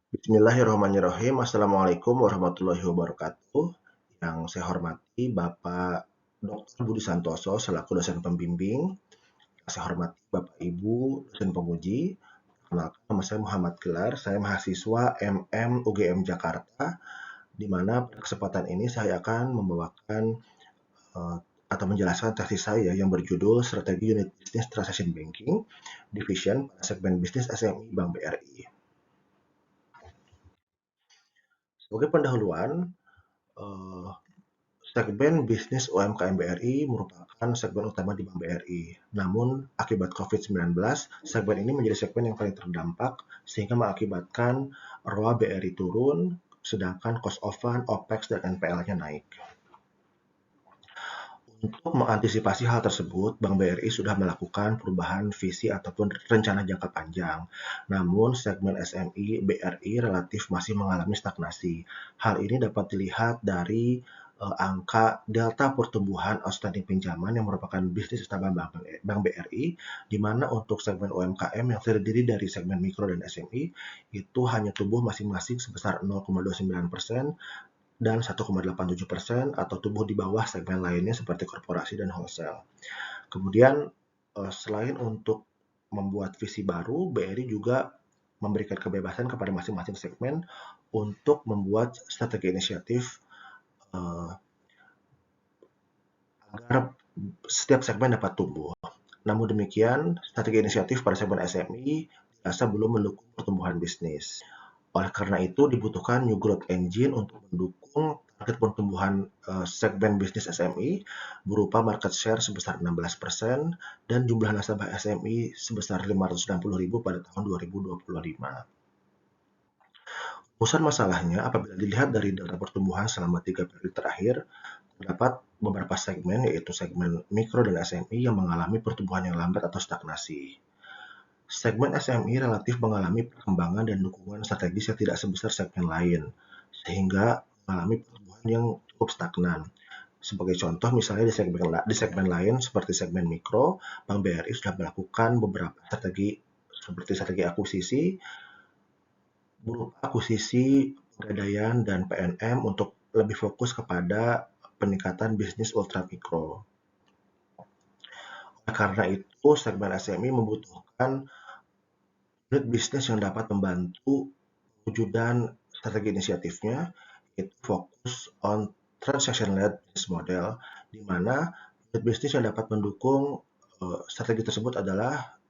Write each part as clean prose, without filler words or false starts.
Bismillahirrahmanirrahim. Assalamualaikum warahmatullahi wabarakatuh. Yang saya hormati Bapak Dr. Budi Santoso selaku dosen pembimbing. Yang saya hormati Bapak Ibu dosen pemuji. Perkenalkan, nama saya Muhammad Gelar. Saya mahasiswa MM UGM Jakarta, di mana pada kesempatan ini saya akan membawakan atau menjelaskan tesis saya yang berjudul Strategi Unit Business Transaction Banking Division pada segmen bisnis SME Bank BRI. Sebagai pendahuluan, eh, segmen bisnis UMKM BRI merupakan segmen utama di Bank BRI. Namun, akibat COVID-19, segmen ini menjadi segmen yang paling terdampak sehingga mengakibatkan ROA BRI turun, sedangkan cost of fund, OPEX, dan NPL-nya naik. Untuk mengantisipasi hal tersebut, Bank BRI sudah melakukan perubahan visi ataupun rencana jangka panjang. Namun, segmen SME BRI relatif masih mengalami stagnasi. Hal ini dapat dilihat dari angka delta pertumbuhan outstanding pinjaman yang merupakan bisnis utama Bank BRI, di mana untuk segmen UMKM yang terdiri dari segmen mikro dan SME itu hanya tumbuh masing-masing sebesar 0,29%, dan 1,87% atau tumbuh di bawah segmen lainnya seperti korporasi dan wholesale. Kemudian selain untuk membuat visi baru, BRI juga memberikan kebebasan kepada masing-masing segmen untuk membuat strategi inisiatif agar setiap segmen dapat tumbuh. Namun demikian, strategi inisiatif pada segmen SME dirasa belum mendukung pertumbuhan bisnis. Oleh karena itu, dibutuhkan new growth engine untuk mendukung target pertumbuhan segmen bisnis SME berupa market share sebesar 16% dan jumlah nasabah SME sebesar 560.000 pada tahun 2025. Pusat masalahnya, apabila dilihat dari data pertumbuhan selama 3 periode terakhir, terdapat beberapa segmen, yaitu segmen mikro dan SME yang mengalami pertumbuhan yang lambat atau stagnasi. Segmen SME relatif mengalami perkembangan dan dukungan strategis yang tidak sebesar segmen lain, sehingga mengalami pertumbuhan yang cukup stagnan. Sebagai contoh, misalnya di segmen lain seperti segmen mikro, Bank BRI sudah melakukan beberapa strategi seperti strategi akuisisi, berupa akuisisi, pegadaian, dan PNM untuk lebih fokus kepada peningkatan bisnis ultra mikro. Karena itu, segmen SME membutuhkan unit bisnis yang dapat membantu wujudkan strategi inisiatifnya, yaitu fokus on transaction-led business model, di mana unit bisnis yang dapat mendukung strategi tersebut adalah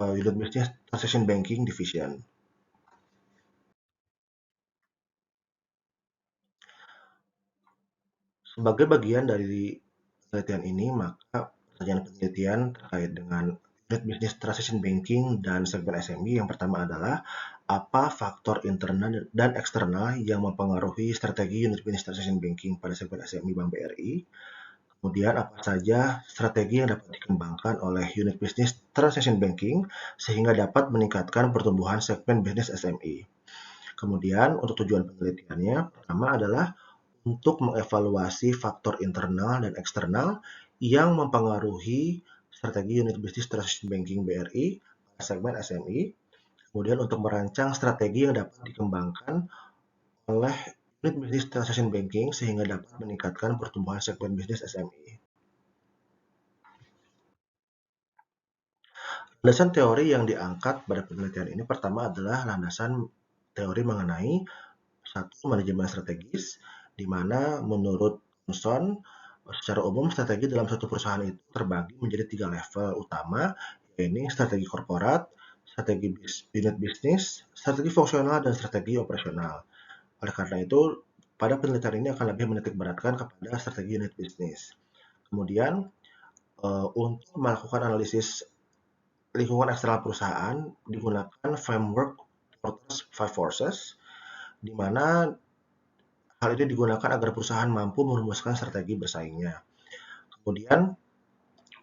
unit bisnis transaction banking division. Sebagai bagian dari penelitian ini, maka pertanyaan penelitian terkait dengan unit bisnis transaction banking dan segmen SME yang pertama adalah apa faktor internal dan eksternal yang mempengaruhi strategi unit bisnis transaction banking pada segmen SME Bank BRI. Kemudian apa saja strategi yang dapat dikembangkan oleh unit bisnis transaction banking sehingga dapat meningkatkan pertumbuhan segmen bisnis SME. Kemudian untuk tujuan penelitiannya, pertama adalah untuk mengevaluasi faktor internal dan eksternal yang mempengaruhi strategi unit bisnis transaction banking BRI pada segmen SME. Kemudian untuk merancang strategi yang dapat dikembangkan oleh unit bisnis transaction banking sehingga dapat meningkatkan pertumbuhan segmen bisnis SME. Landasan teori yang diangkat pada penelitian ini pertama adalah landasan teori mengenai satu manajemen strategis, di mana menurut Thomson, secara umum strategi dalam satu perusahaan itu terbagi menjadi 3 level utama, yaitu strategi korporat, strategi unit bisnis, strategi fungsional, dan strategi operasional. Oleh karena itu, pada penelitian ini akan lebih menitik beratkan kepada strategi unit bisnis. Kemudian, untuk melakukan analisis lingkungan eksternal perusahaan, digunakan framework Porter's Five Forces, di mana hal ini digunakan agar perusahaan mampu merumuskan strategi bersaingnya. Kemudian,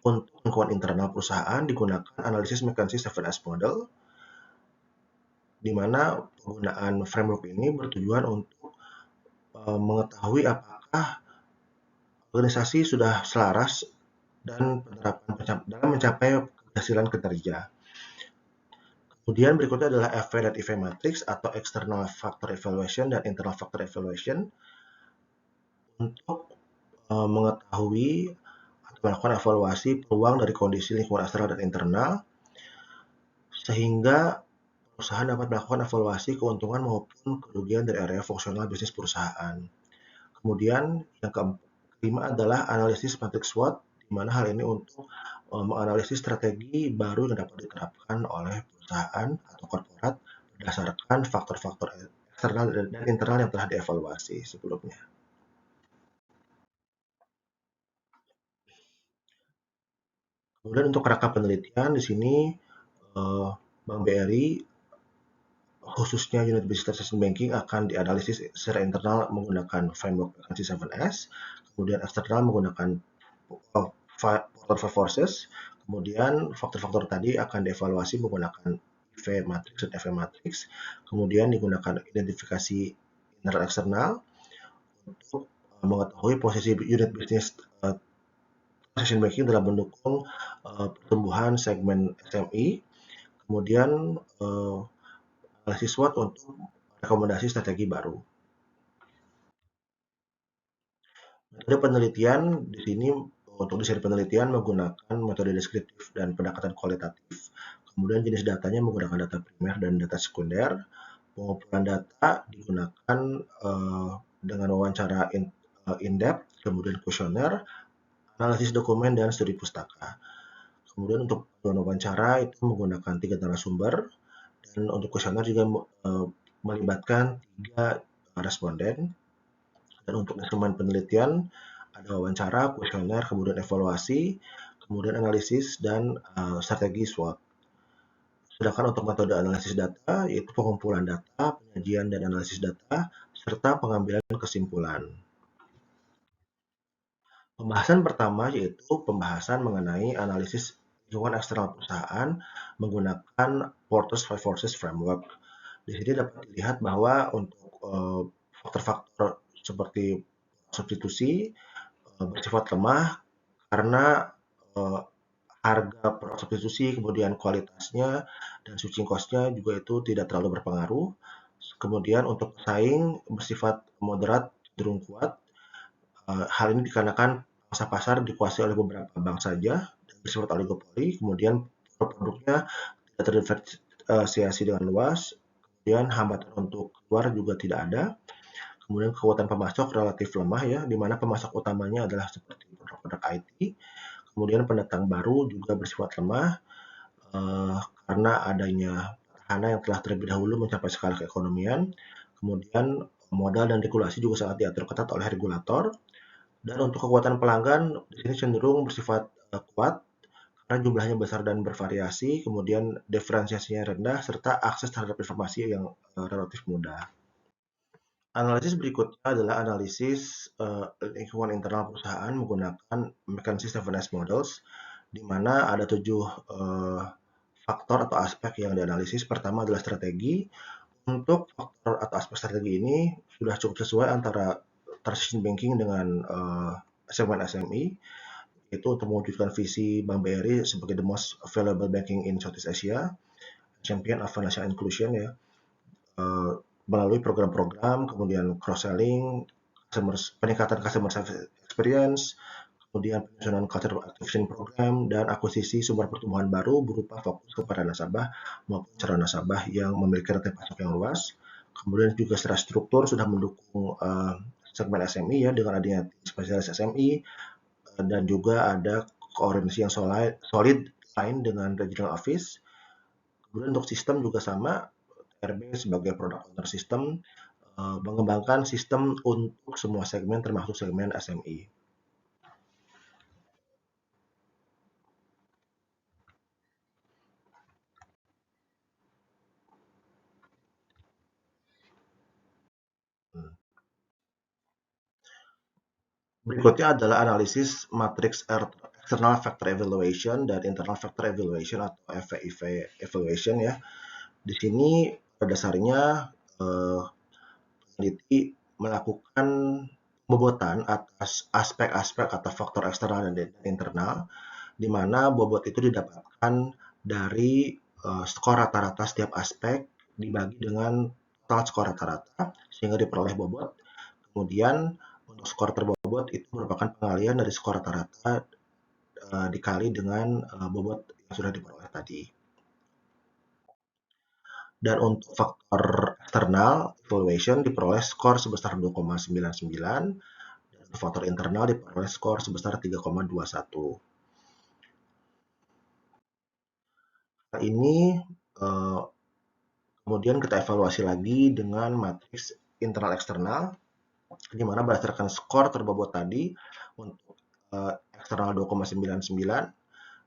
untuk lingkungan internal perusahaan digunakan analisis McKinsey 7S Model, di mana penggunaan framework ini bertujuan untuk mengetahui apakah organisasi sudah selaras dan penerapan dalam mencapai keberhasilan kinerja. Kemudian berikutnya adalah FV dan IV matrix atau external factor evaluation dan internal factor evaluation untuk mengetahui atau melakukan evaluasi peluang dari kondisi lingkungan eksternal dan internal sehingga perusahaan dapat melakukan evaluasi keuntungan maupun kerugian dari area fungsional bisnis perusahaan. Kemudian yang kelima adalah analisis matrix SWOT, di mana hal ini untuk menganalisis strategi baru yang dapat diterapkan oleh perusahaan atau korporat berdasarkan faktor-faktor eksternal dan internal yang telah dievaluasi sebelumnya. Kemudian untuk kerangka penelitian di sini Bank BRI khususnya unit business transaction banking akan dianalisis secara internal menggunakan framework vacancy 7S, kemudian eksternal menggunakan Porter Five Forces, kemudian faktor-faktor tadi akan dievaluasi menggunakan IV matrix dan FV matrix, kemudian digunakan identifikasi internal eksternal untuk mengetahui posisi unit bisnis transaction banking dalam mendukung pertumbuhan segmen SME, kemudian analisis SWOT untuk rekomendasi strategi baru. Metode penelitian di sini untuk desain penelitian menggunakan metode deskriptif dan pendekatan kualitatif. Kemudian jenis datanya menggunakan data primer dan data sekunder. Pengumpulan data digunakan dengan wawancara in-depth, kemudian kuesioner, analisis dokumen, dan studi pustaka. Kemudian untuk wawancara itu menggunakan 3 narasumber, dan untuk kuesioner juga melibatkan 3 responden. Dan untuk instrumen penelitian ada wawancara, kuesioner, kemudian evaluasi, kemudian analisis, dan strategi SWOT. Sedangkan untuk metode analisis data, yaitu pengumpulan data, penyajian dan analisis data, serta pengambilan kesimpulan. Pembahasan pertama yaitu pembahasan mengenai analisis lingkungan eksternal perusahaan menggunakan Porter's Five Forces Framework. Di sini dapat dilihat bahwa untuk faktor-faktor seperti substitusi bersifat lemah karena harga produk substitusi, kemudian kualitasnya dan switching cost-nya juga itu tidak terlalu berpengaruh. Kemudian untuk pesaing bersifat moderat cenderung kuat. Hal ini dikarenakan pangsa pasar dikuasai oleh beberapa bank saja dan bersifat oligopoli. Kemudian produknya tidak terdiferensiasi dengan luas. Kemudian hambatan untuk keluar juga tidak ada. Kemudian kekuatan pemasok relatif lemah ya, di mana pemasok utamanya adalah seperti produk-produk IT. Kemudian pendatang baru juga bersifat lemah karena adanya petahana yang telah terlebih dahulu mencapai skala keekonomian. Kemudian modal dan regulasi juga sangat diatur ketat oleh regulator. Dan untuk kekuatan pelanggan di sini cenderung bersifat kuat karena jumlahnya besar dan bervariasi, kemudian diferensiasinya rendah, serta akses terhadap informasi yang relatif mudah. Analisis berikutnya adalah analisis lingkungan internal perusahaan menggunakan Mckinsey 7S Models, di mana ada 7 faktor atau aspek yang dianalisis. Pertama adalah strategi. Untuk faktor atau aspek strategi ini sudah cukup sesuai antara transaction banking dengan segmen SME, itu untuk mewujudkan visi Bank BRI sebagai the most valuable banking in Southeast Asia, champion of financial inclusion ya, melalui program-program, kemudian cross-selling, peningkatan customer service experience, kemudian penyusunan culture activation program, dan akuisisi sumber pertumbuhan baru berupa fokus kepada nasabah maupun calon nasabah yang memiliki rantai pasok yang luas. Kemudian juga secara struktur sudah mendukung segmen SME ya dengan adanya spesialis SME dan juga ada koordinasi yang solid lain dengan regional office. Kemudian untuk sistem juga sama, TRB sebagai product owner system mengembangkan sistem untuk semua segmen termasuk segmen SME. Berikutnya adalah analisis matrix external factor evaluation dan internal factor evaluation atau FVIV evaluation ya. Di sini pada dasarnya peneliti melakukan pembobotan atas aspek-aspek atau faktor eksternal dan internal, di mana bobot itu didapatkan dari skor rata-rata setiap aspek dibagi dengan total skor rata-rata sehingga diperoleh bobot. Kemudian untuk skor terbobot itu merupakan pengalian dari skor rata-rata dikali dengan bobot yang sudah diperoleh tadi. Dan untuk faktor eksternal evaluation diperoleh skor sebesar 2,99 dan faktor internal diperoleh skor sebesar 3,21. Hal ini kemudian kita evaluasi lagi dengan matriks internal eksternal, di mana berdasarkan skor terbobot tadi untuk eksternal 2,99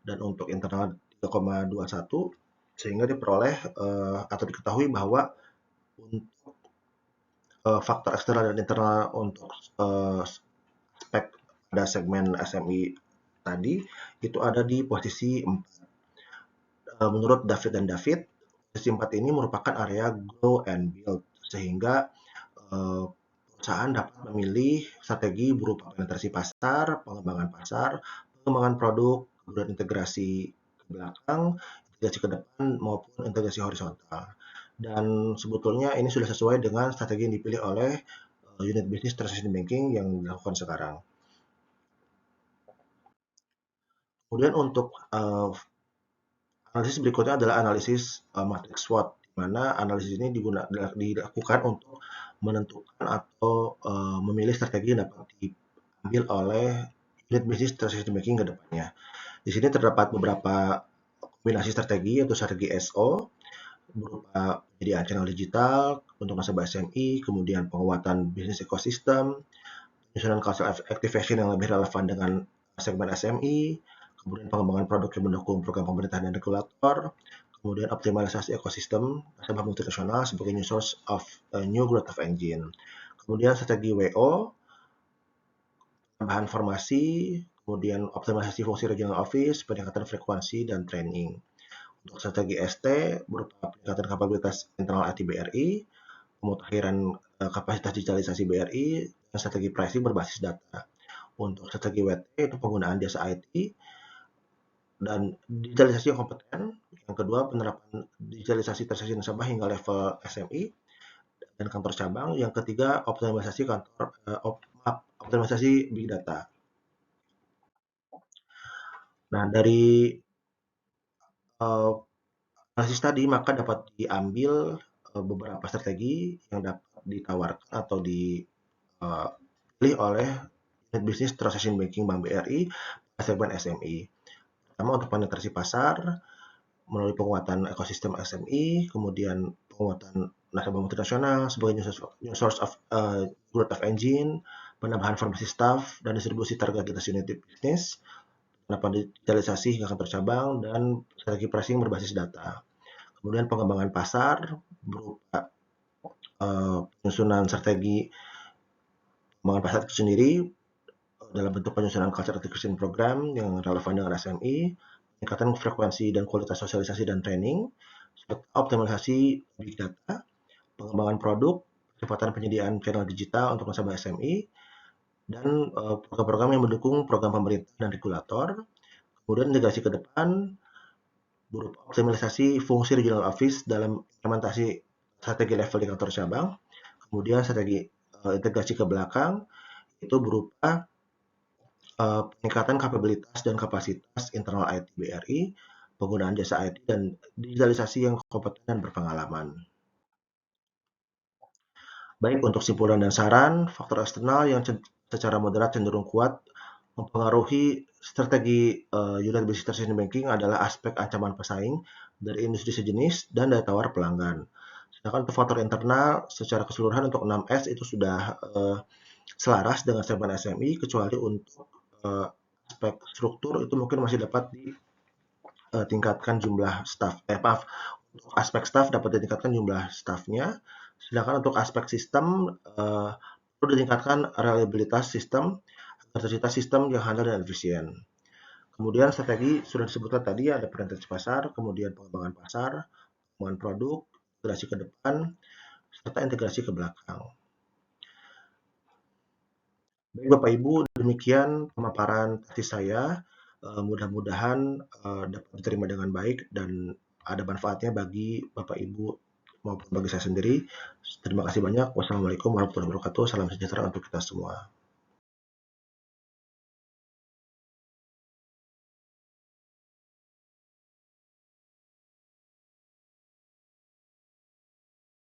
dan untuk internal 3,21 sehingga diperoleh atau diketahui bahwa untuk faktor eksternal dan internal untuk spek pada segmen SMI tadi itu ada di posisi 4. Menurut David dan David, posisi 4 ini merupakan area grow and build sehingga perusahaan dapat memilih strategi berupa penetrasi pasar, pengembangan produk, kemudian integrasi ke belakang, integrasi ke depan maupun integrasi horizontal. Dan sebetulnya ini sudah sesuai dengan strategi yang dipilih oleh unit bisnis transaction banking yang dilakukan sekarang. Kemudian untuk analisis berikutnya adalah analisis matrix SWOT, di mana analisis ini dilakukan untuk menentukan atau memilih strategi yang dapat diambil oleh unit bisnis transaction banking ke depannya. Di sini terdapat beberapa kombinasi strategi, yaitu strategi SO, berupa penyediaan channel digital untuk nasabah SMI, kemudian penguatan bisnis ekosistem, penyusunan cultural activation yang lebih relevan dengan segmen SMI, kemudian pengembangan produk yang mendukung program pemerintahan dan regulator, kemudian optimalisasi ekosistem nasabah multinasional sebagai new source of new growth of engine. Kemudian strategi WO, tambahan formasi, kemudian optimalisasi fungsi regional office, peningkatan frekuensi dan training. Untuk strategi ST berupa peningkatan kapabilitas internal IT BRI, pemutakhiran kapasitas digitalisasi BRI, dan strategi pricing berbasis data. Untuk strategi WT itu penggunaan jasa IT dan digitalisasi yang kompeten. Yang kedua, penerapan digitalisasi transaksi nasabah hingga level SMI dan kantor cabang. Yang ketiga, optimalisasi big data. Nah, dari analisis tadi maka dapat diambil beberapa strategi yang dapat ditawarkan atau dipilih oleh unit bisnis transaction banking Bank BRI pada segmen SMI. Pertama, untuk penetrasi pasar melalui penguatan ekosistem SMI, kemudian penguatan nasabah multinasional sebagai new source of growth of engine, penambahan formasi staff dan distribusi target unit bisnis, penerapan digitalisasi hingga kantor cabang, dan strategi pricing berbasis data. Kemudian pengembangan pasar berupa penyusunan strategi pengembangan pasar itu sendiri dalam bentuk penyusunan culture activation program yang relevan dengan SMI, peningkatan frekuensi dan kualitas sosialisasi dan training, serta optimalisasi big data, pengembangan produk, percepatan penyediaan channel digital untuk nasabah SMI, dan program-program yang mendukung program pemerintah dan regulator. Kemudian integrasi ke depan berupa optimalisasi fungsi regional office dalam implementasi strategi level di kantor cabang. Kemudian strategi integrasi ke belakang itu berupa peningkatan kapabilitas dan kapasitas internal IT BRI, penggunaan jasa IT, dan digitalisasi yang kompeten dan berpengalaman. Baik, untuk simpulan dan saran, faktor eksternal yang secara moderat cenderung kuat mempengaruhi strategi unit bisnis transaction banking adalah aspek ancaman pesaing dari industri sejenis dan daya tawar pelanggan. Sedangkan untuk faktor internal secara keseluruhan untuk 6S itu sudah selaras dengan segmen SMI, kecuali untuk aspek struktur itu mungkin masih dapat ditingkatkan jumlah staff. Untuk aspek staff dapat ditingkatkan jumlah staffnya. Sedangkan untuk aspek sistem perlu ditingkatkan reliabilitas sistem agar tercipta sistem yang handal dan efisien. Kemudian strategi sudah disebutkan tadi, ada penetrasi pasar, kemudian pengembangan pasar, pengembangan produk, integrasi ke depan, serta integrasi ke belakang. Baik Bapak Ibu, demikian pemaparan tesis saya. Mudah-mudahan dapat diterima dengan baik dan ada manfaatnya bagi Bapak Ibu maupun bagi saya sendiri. Terima kasih banyak. Wassalamualaikum warahmatullahi wabarakatuh. Salam sejahtera untuk kita semua.